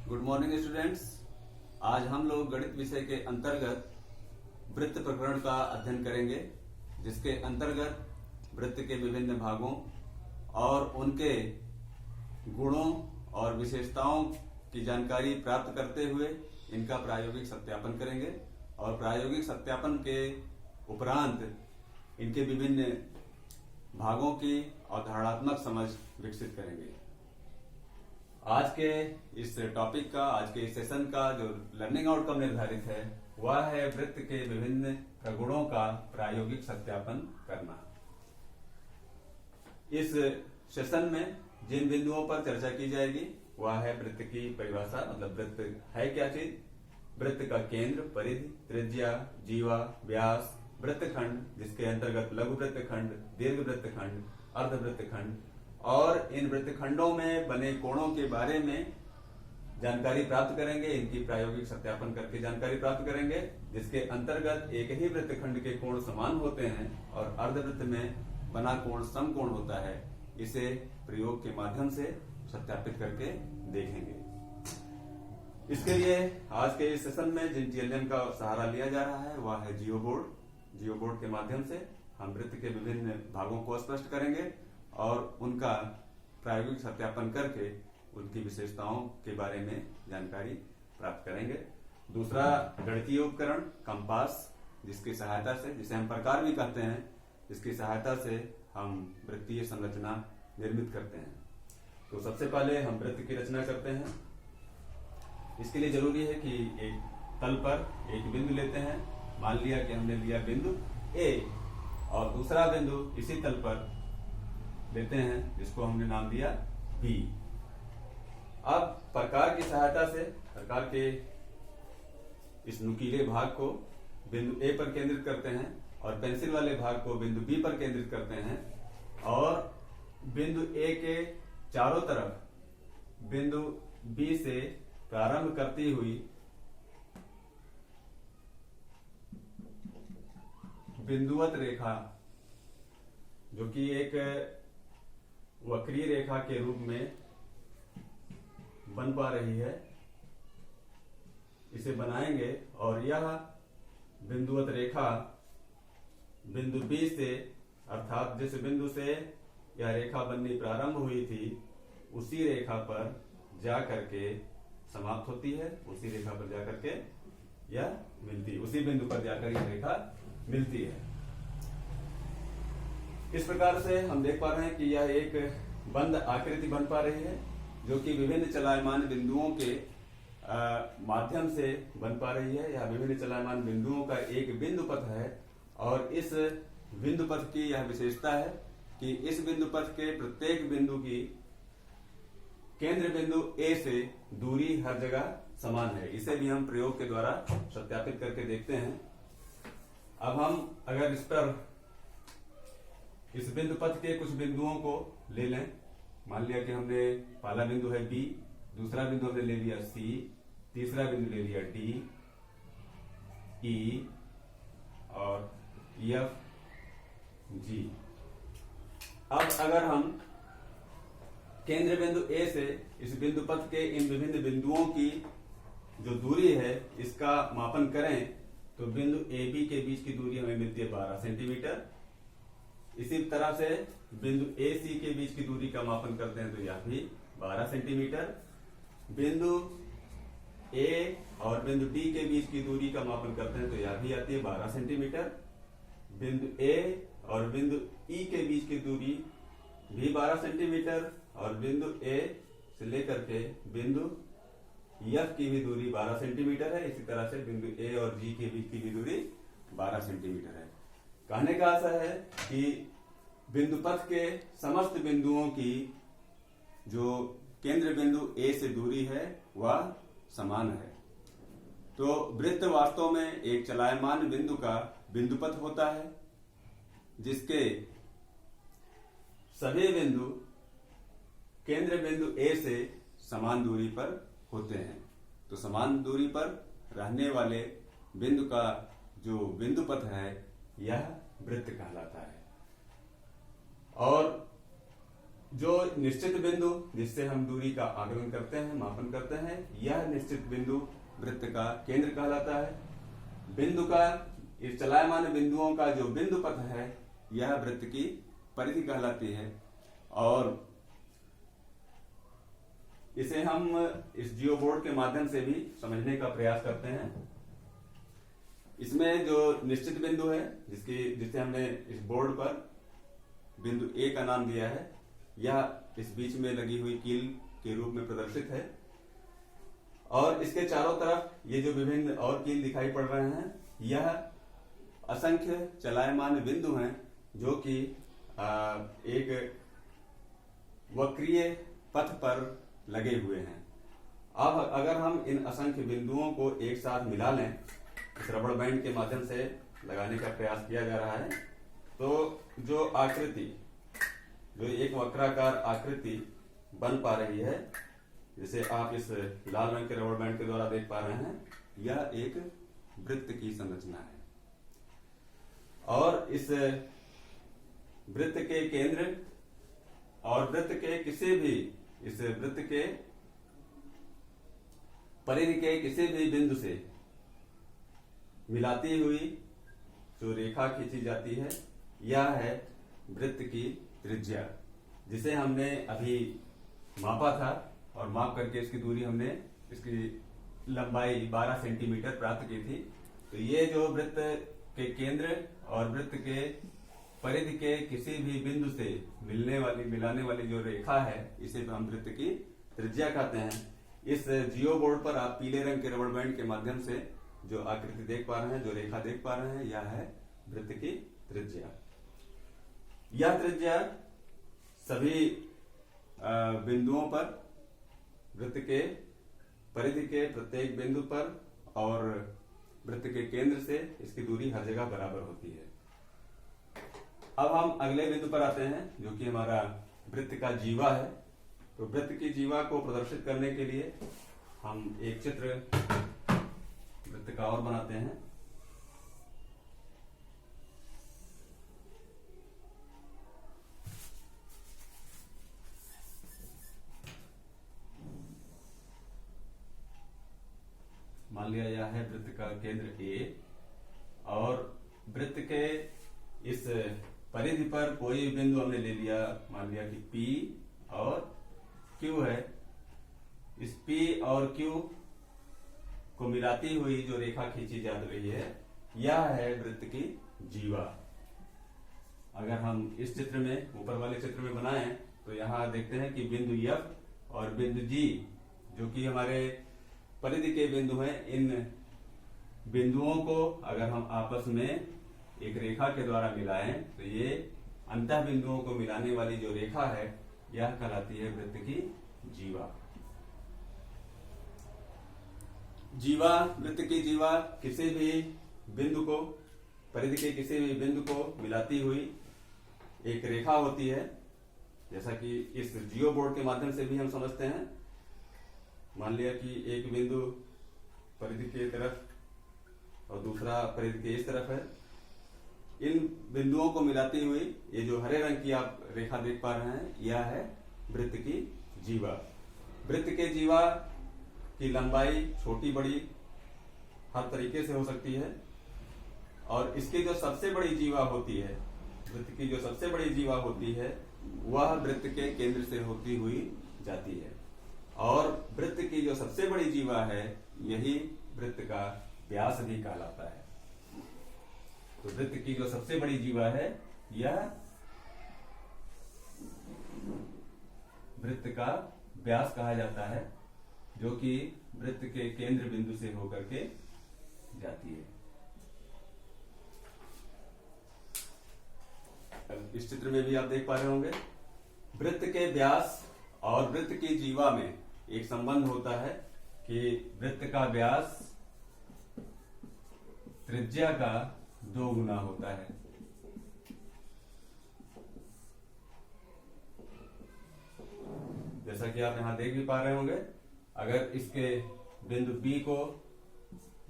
Good morning students. आज हम लोग गणित विषय के अंतर्गत वृत्त प्रकरण का अध्ययन करेंगे, जिसके अंतर्गत वृत्त के विभिन्न भागों और उनके गुणों और विशेषताओं की जानकारी प्राप्त करते हुए इनका प्रायोगिक सत्यापन करेंगे और प्रायोगिक सत्यापन के उपरांत इनके विभिन्न भागों की अवधारणात्मक समझ विकसित करेंगे। आज के इस टॉपिक का, आज के इस सेशन का जो लर्निंग आउटकम निर्धारित है वह है वृत्त के विभिन्न प्रगुणों का प्रायोगिक सत्यापन करना। इस सेशन में जिन बिंदुओं पर चर्चा की जाएगी वह है वृत्त की परिभाषा, मतलब वृत्त है क्या चीज, वृत्त का केंद्र, परिधि, त्रिज्या, जीवा, व्यास, वृत्तखंड जिसके अंतर्गत लघु वृत्तखंड, दीर्घ वृत्तखंड, अर्ध वृत्तखंड और इन वृत्तखंडों में बने कोणों के बारे में जानकारी प्राप्त करेंगे। इनकी प्रायोगिक सत्यापन करके जानकारी प्राप्त करेंगे, जिसके अंतर्गत एक ही वृत्तखंड के कोण समान होते हैं और अर्धवृत्त में बना कोण समकोण होता है। इसे प्रयोग के माध्यम से सत्यापित करके देखेंगे। इसके लिए आज के इस सेशन में जिन टीएलएम का सहारा लिया जा रहा है वह है जियो बोर्ड। जियो बोर्ड के माध्यम से हम वृत्त के विभिन्न भागों को स्पष्ट करेंगे और उनका प्रायोगिक सत्यापन करके उनकी विशेषताओं के बारे में जानकारी प्राप्त करेंगे। दूसरा गणितीय उपकरण कंपास, जिसकी सहायता से, जिसे हम प्रकार भी कहते हैं, जिसकी सहायता से हम वृत्तीय संरचना निर्मित करते हैं। तो सबसे पहले हम वृत्त की रचना करते हैं। इसके लिए जरूरी है कि एक तल पर एक बिंदु लेते हैं। मान लिया कि हमने लिया बिंदु ए और दूसरा बिंदु इसी तल पर लेते हैं, जिसको हमने नाम दिया बी। अब प्रकार की सहायता से प्रकार के इस नुकीले भाग को बिंदु ए पर केंद्रित करते हैं और पेंसिल वाले भाग को बिंदु बी पर केंद्रित करते हैं और बिंदु ए के चारों तरफ बिंदु बी से प्रारंभ करती हुई बिंदुवत रेखा, जो कि एक वक्रीय रेखा के रूप में बन पा रही है, इसे बनाएंगे और यह बिंदुवत रेखा बिंदु बी से, अर्थात जिस बिंदु से यह रेखा बननी प्रारंभ हुई थी उसी रेखा पर जा करके समाप्त होती है। उसी रेखा पर जाकर के यह मिलती है, उसी बिंदु पर जाकर यह रेखा मिलती है। इस प्रकार से हम देख पा रहे हैं कि यह एक बंद आकृति बन पा रही है, जो कि विभिन्न चलायमान बिंदुओं के माध्यम से बन पा रही है। यह विभिन्न चलायमान बिंदुओं का एक बिंदु पथ है और इस बिंदु पथ की यह विशेषता है कि इस बिंदु पथ के प्रत्येक बिंदु की केंद्र बिंदु ए से दूरी हर जगह समान है। इसे भी हम प्रयोग के द्वारा सत्यापित करके देखते हैं। अब हम अगर इस बिंदु पथ के कुछ बिंदुओं को ले लें। मान लिया कि हमने पहला बिंदु है बी, दूसरा बिंदु हमने ले लिया सी, तीसरा बिंदु ले लिया डी, ई और एफ, जी। अब अगर हम केंद्र बिंदु ए से इस बिंदु पथ के इन विभिन्न बिंदुओं की जो दूरी है इसका मापन करें तो बिंदु ए बी के बीच की दूरी हमें मिलती है 12 सेंटीमीटर। इसी तरह से बिंदु ए सी के बीच की दूरी का मापन करते हैं तो यह भी 12 सेंटीमीटर। बिंदु ए और बिंदु डी के बीच की दूरी का मापन करते हैं तो यह भी आती है 12 सेंटीमीटर। बिंदु ए और बिंदु ई के बीच की दूरी भी 12 सेंटीमीटर और बिंदु ए से लेकर के बिंदु एफ की भी दूरी 12 सेंटीमीटर है। इसी तरह से बिंदु ए और जी के बीच की भी दूरी 12 सेंटीमीटर है। कहने का आशा है कि बिंदु पथ के समस्त बिंदुओं की जो केंद्र बिंदु ए से दूरी है वह समान है। तो वृत्त वास्तव में एक चलायमान बिंदु का बिंदु पथ होता है, जिसके सभी बिंदु केंद्र बिंदु ए से समान दूरी पर होते हैं। तो समान दूरी पर रहने वाले बिंदु का जो बिंदु पथ है यह वृत्त कहलाता है। और जो निश्चित बिंदु जिससे हम दूरी का आकलन करते हैं, मापन करते हैं, यह निश्चित बिंदु वृत्त का केंद्र कहलाता है। बिंदु का, इस चलायमान बिंदुओं का जो बिंदु पथ है, यह वृत्त की परिधि कहलाती है। और इसे हम इस जियो बोर्ड के माध्यम से भी समझने का प्रयास करते हैं। इसमें जो निश्चित बिंदु है, जिसे हमने इस बोर्ड पर बिंदु ए का नाम दिया है, यह इस बीच में लगी हुई कील के रूप में प्रदर्शित है। और इसके चारों तरफ ये जो विभिन्न और कील दिखाई पड़ रहे हैं, यह असंख्य चलायमान बिंदु हैं जो कि एक वक्रीय पथ पर लगे हुए हैं। अब अगर हम इन असंख्य बिंदुओं को एक साथ मिला लें, इस रबड़ बैंड के माध्यम से लगाने का प्रयास किया जा रहा है, तो जो आकृति, जो एक वक्राकार आकृति बन पा रही है, जिसे आप इस लाल रंग के रबड़ बैंड के द्वारा देख पा रहे हैं, यह एक वृत्त की संरचना है। और इस वृत्त के केंद्र और वृत्त के किसी भी, इस वृत्त के परिधि के किसी भी बिंदु से मिलाती हुई जो रेखा खींची जाती है, यह है वृत्त की त्रिज्या, जिसे हमने अभी मापा था। और माप करके इसकी दूरी हमने, इसकी लंबाई 12 सेंटीमीटर प्राप्त की थी। तो ये जो वृत्त के केंद्र और वृत्त के परिधि के किसी भी बिंदु से मिलाने वाली जो रेखा है, इसे हम वृत्त की त्रिज्या कहते हैं। इस जियो बोर्ड पर आप पीले रंग के रबड़ बैंड के माध्यम से जो आकृति देख पा रहे हैं, जो रेखा देख पा रहे हैं, यह है वृत्त की त्रिज्या। यह त्रिज्या सभी बिंदुओं पर, वृत्त के परिधि के प्रत्येक बिंदु पर और वृत्त के केंद्र से इसकी दूरी हर जगह बराबर होती है। अब हम अगले बिंदु पर आते हैं, जो कि हमारा वृत्त का जीवा है। तो वृत्त की जीवा को प्रदर्शित करने के लिए हम एक चित्र वृत्त का और बनाते हैं। मान लिया यह है वृत्त का केंद्र A, और वृत्त के इस परिधि पर कोई बिंदु हमने ले लिया, मान लिया कि P और Q है। इस P और Q को मिलाती हुई जो रेखा खींची जा रही है, यह है वृत्त की जीवा। अगर हम इस चित्र में, ऊपर वाले चित्र में बनाएं, तो यहाँ देखते हैं कि बिंदु F और बिंदु G, जो कि हमारे परिधि के बिंदु हैं, इन बिंदुओं को अगर हम आपस में एक रेखा के द्वारा मिलाएं, तो ये अंतः बिंदुओं को मिलाने वाली जो रेखा है, यह कहलाती है वृत्त की जीवा। जीवा, वृत्त की जीवा किसी भी बिंदु को, परिधि के किसी भी बिंदु को मिलाती हुई एक रेखा होती है, जैसा कि इस जियो बोर्ड के माध्यम से भी हम समझते हैं। मान लिया कि एक बिंदु परिधि के तरफ और दूसरा परिधि के इस तरफ है। इन बिंदुओं को मिलाती हुई ये जो हरे रंग की आप रेखा देख पा रहे हैं, यह है वृत्त की जीवा। वृत्त के जीवा की लंबाई छोटी बड़ी हर तरीके से हो सकती है, और इसकी जो सबसे बड़ी जीवा होती है, वृत्त की जो सबसे बड़ी जीवा होती है, वह वृत्त के केंद्र से होती हुई जाती है। और वृत्त की जो सबसे बड़ी जीवा है, यही वृत्त का व्यास भी कहलाता है। तो वृत्त की जो सबसे बड़ी जीवा है, यह वृत्त का व्यास कहा जाता है, जो कि वृत्त के केंद्र बिंदु से होकर के जाती है। इस चित्र में भी आप देख पा रहे होंगे, वृत्त के व्यास और वृत्त की जीवा में एक संबंध होता है कि वृत्त का व्यास त्रिज्या का 2 गुना होता है। जैसा कि आप यहां देख भी पा रहे होंगे, अगर इसके बिंदु B को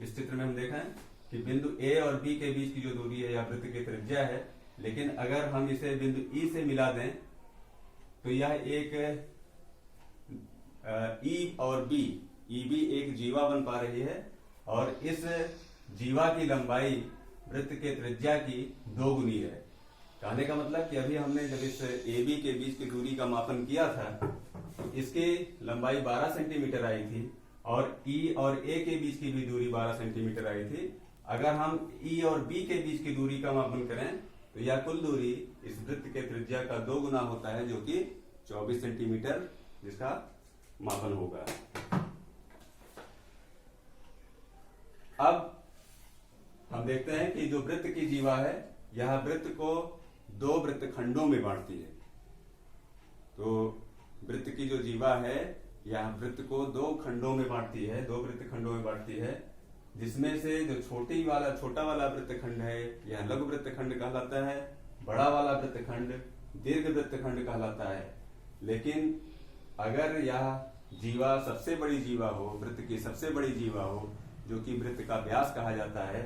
इस चित्र में हम देखें कि बिंदु A और B के बीच की जो दूरी है, यह वृत्त की त्रिज्या है। लेकिन अगर हम इसे बिंदु E से मिला दें, तो यह एक ई और बी, ई बी एक जीवा बन पा रही है और इस जीवा की लंबाई वृत्त के त्रिज्या की 2 गुनी है। कहने का मतलब कि अभी हमने जब इस ए बी के बीच की दूरी का मापन किया था तो इसकी लंबाई 12 सेंटीमीटर आई थी और ई और ए के बीच की भी दूरी 12 सेंटीमीटर आई थी। अगर हम ई और बी के बीच की दूरी का मापन करें तो यह कुल दूरी इस वृत्त के त्रिज्या का 2 गुना होता है, जो कि 24 सेंटीमीटर जिसका मापन होगा। अब हम देखते हैं कि जो वृत्त की जीवा है यह वृत्त को 2 वृत्त खंडों में बांटती है। तो वृत्त की जो जीवा है यह वृत्त को 2 खंडों में बांटती है, 2 वृत्त खंडों में बांटती है, जिसमें से जो छोटा वाला वृत्त खंड है यह लघु वृत्त खंड कहलाता है, बड़ा वाला वृत्त खंड दीर्घ वृत्त खंड कहलाता है। लेकिन अगर यह जीवा सबसे बड़ी जीवा हो, वृत्त की सबसे बड़ी जीवा हो, जो कि वृत्त का व्यास कहा जाता है,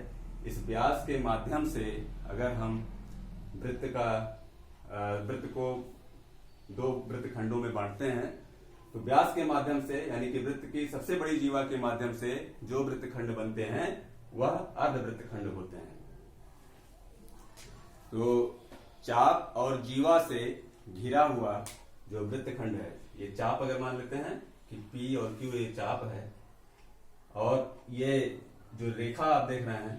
इस व्यास के माध्यम से अगर हम वृत्त को 2 वृत्त खंडों में बांटते हैं तो व्यास के माध्यम से यानी कि वृत्त की सबसे बड़ी जीवा के माध्यम से जो वृत्त खंड बनते हैं वह अर्धवृत्त खंड होते हैं। तो चाप और जीवा से घिरा हुआ जो वृत्त खंड है, ये चाप अगर मान लेते हैं कि P और Q ये चाप है और ये जो रेखा आप देख रहे हैं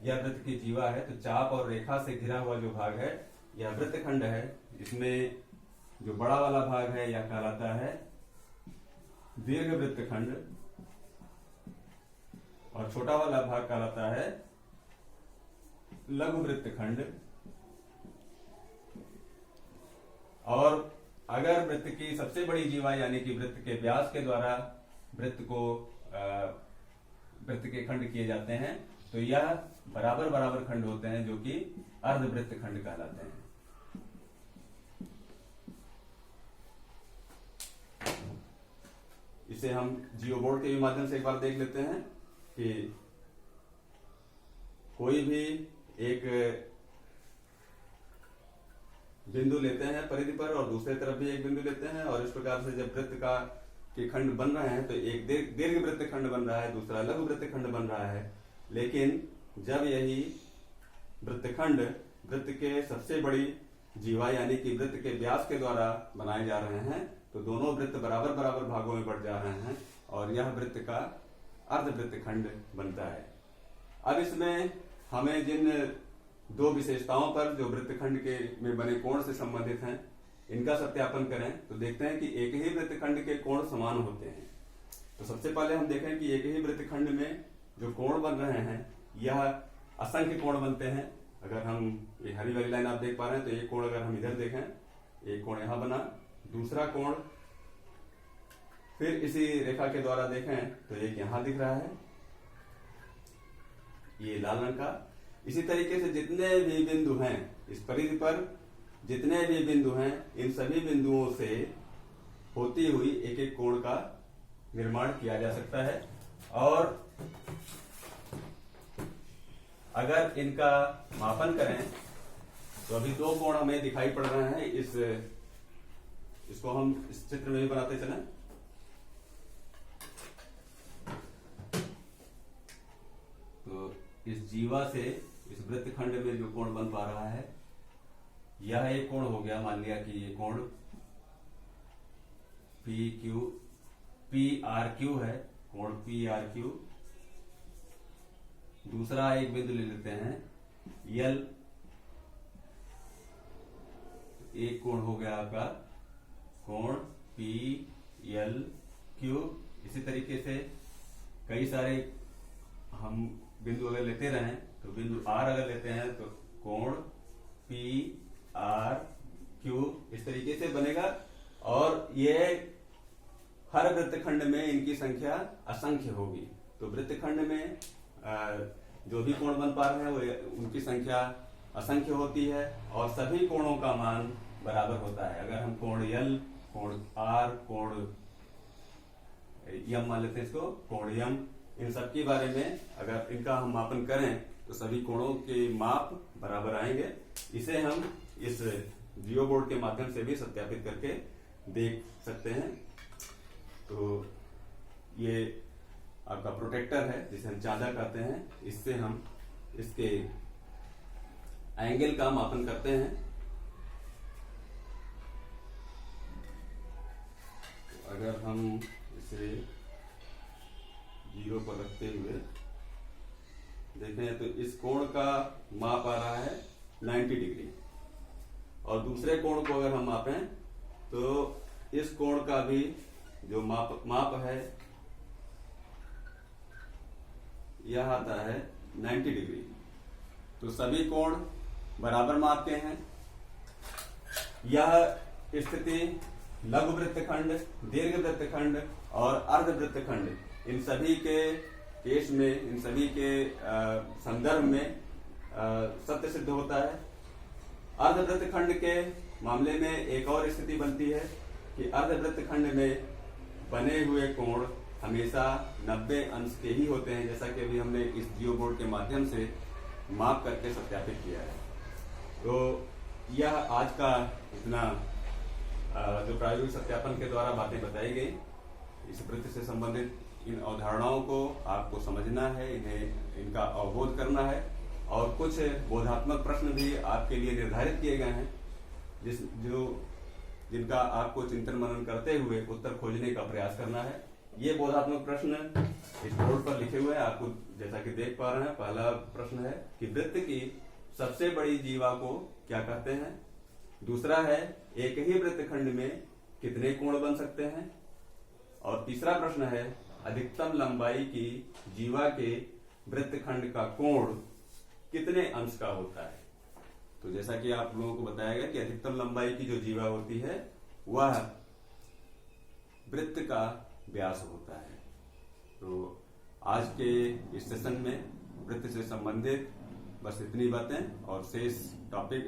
यह वृत्त की जीवा है, तो चाप और रेखा से घिरा हुआ जो भाग है यह वृत्त खंड है। इसमें जो बड़ा वाला भाग है यह कहलाता है दीर्घ वृत्त खंड और छोटा वाला भाग कहलाता है लघु वृत्त खंड। और अगर वृत्त की सबसे बड़ी जीवा यानी कि वृत्त के व्यास के द्वारा वृत्त के खंड किए जाते हैं तो यह बराबर बराबर खंड होते हैं, जो कि अर्धवृत्त खंड कहलाते हैं। इसे हम जियो बोर्ड के भी माध्यम से एक बार देख लेते हैं कि कोई भी एक बिंदु लेते हैं परिधि पर और दूसरे तरफ भी एक बिंदु लेते हैं और इस प्रकार से जब वृत्त के खंड बन रहे हैं तो एक दीर्घ वृत्त खंड बन रहा है, दूसरा लघु वृत्त खंड बन रहा है। लेकिन जब यही वृत्तखंड वृत्त के सबसे बड़ी जीवा यानी कि वृत्त के व्यास के द्वारा बनाए जा रहे हैं तो दोनों वृत्त बराबर बराबर भागों में बढ़ जा रहे हैं और यह वृत्त का अर्धवृत्त खंड बनता है। अब इसमें हमें जिन 2 विशेषताओं पर जो वृत्तखंड के में बने कोण से संबंधित हैं इनका सत्यापन करें तो देखते हैं कि एक ही वृत्तखंड के कोण समान होते हैं। तो सबसे पहले हम देखें कि एक ही वृत्तखंड में जो कोण बन रहे हैं यह असंख्य कोण बनते हैं। अगर हम ये हरी वाली लाइन आप देख पा रहे हैं तो एक कोण अगर हम इधर देखें, एक कोण यहां बना, दूसरा कोण फिर इसी रेखा के द्वारा देखें तो एक यहां दिख रहा है, ये लाल रंग का। इसी तरीके से जितने भी बिंदु हैं इस परिधि पर, जितने भी बिंदु हैं इन सभी बिंदुओं से होती हुई एक एक कोण का निर्माण किया जा सकता है। और अगर इनका मापन करें तो अभी 2 कोण हमें दिखाई पड़ रहे हैं। इसको हम इस चित्र में भी बनाते चलें। तो इस जीवा से इस वृत्तखंड में जो कोण बन पा रहा है यह एक कोण हो गया। मान लिया कि ये कोण PRQ है, कोण PRQ। दूसरा एक बिंदु ले लेते हैं L, एक कोण हो गया आपका कोण PLQ। इसी तरीके से कई सारे हम बिंदु अगर लेते रहें तो बिंदु R अगर लेते हैं तो कोण PRQ इस तरीके से बनेगा। और ये हर वृत्तखंड में इनकी संख्या असंख्य होगी। तो वृत्तखंड में जो भी कोण बन पा रहे हैं वो उनकी संख्या असंख्य होती है और सभी कोणों का मान बराबर होता है। अगर हम कोण L, कोण R, कोण M मान लेते हैं इसको, कोण M, इन सब के बारे में अगर इनका हम मापन करें तो सभी कोणों के माप बराबर आएंगे। इसे हम इस जियो बोर्ड के माध्यम से भी सत्यापित करके देख सकते हैं। तो ये आपका प्रोटेक्टर है जिसे हम चांदा कहते हैं, इससे हम इसके एंगल का मापन करते हैं। तो अगर हम इसे 0 पर रखते हुए देखें तो इस कोण का माप आ रहा है 90 डिग्री, और दूसरे कोण को अगर हम मापें तो इस कोण का भी जो माप है यह आता है 90 डिग्री। तो सभी कोण बराबर माप के हैं। यह स्थिति लघु वृत्तखंड, दीर्घ वृत्तखंड और अर्ध वृत्तखंड, इन सभी के केस में, इन सभी के संदर्भ में सत्य सिद्ध होता है। अर्धवृत्तखंड के मामले में एक और स्थिति बनती है कि अर्धवृत्तखंड में बने हुए कोण हमेशा 90 अंश के ही होते हैं, जैसा कि अभी हमने इस जियो बोर्ड के माध्यम से माप करके सत्यापित किया है। तो यह आज का इतना जो प्रायोगिक सत्यापन के द्वारा बातें बताई गई, इस वृत्त से संबंधित इन अवधारणाओं को आपको समझना है, इनका अवबोध करना है, और कुछ बोधात्मक प्रश्न भी आपके लिए निर्धारित किए गए हैं जिनका आपको चिंतन मनन करते हुए उत्तर खोजने का प्रयास करना है। ये बोधात्मक प्रश्न इस बोर्ड पर लिखे हुए हैं, आपको जैसा कि देख पा रहे हैं। पहला प्रश्न है कि वृत्त की सबसे बड़ी जीवा को क्या कहते हैं। दूसरा है एक ही वृत्तखंड में कितने कोण बन सकते हैं। और तीसरा प्रश्न है अधिकतम लंबाई की जीवा के वृत्तखंड का कोण कितने अंश का होता है। तो जैसा कि आप लोगों को बताया गया कि अधिकतम लंबाई की जो जीवा होती है वह वृत्त का व्यास होता है। तो आज के इस सेशन में वृत्त से संबंधित बस इतनी बातें, और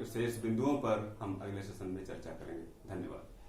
शेष बिंदुओं पर हम अगले सेशन में चर्चा करेंगे। धन्यवाद।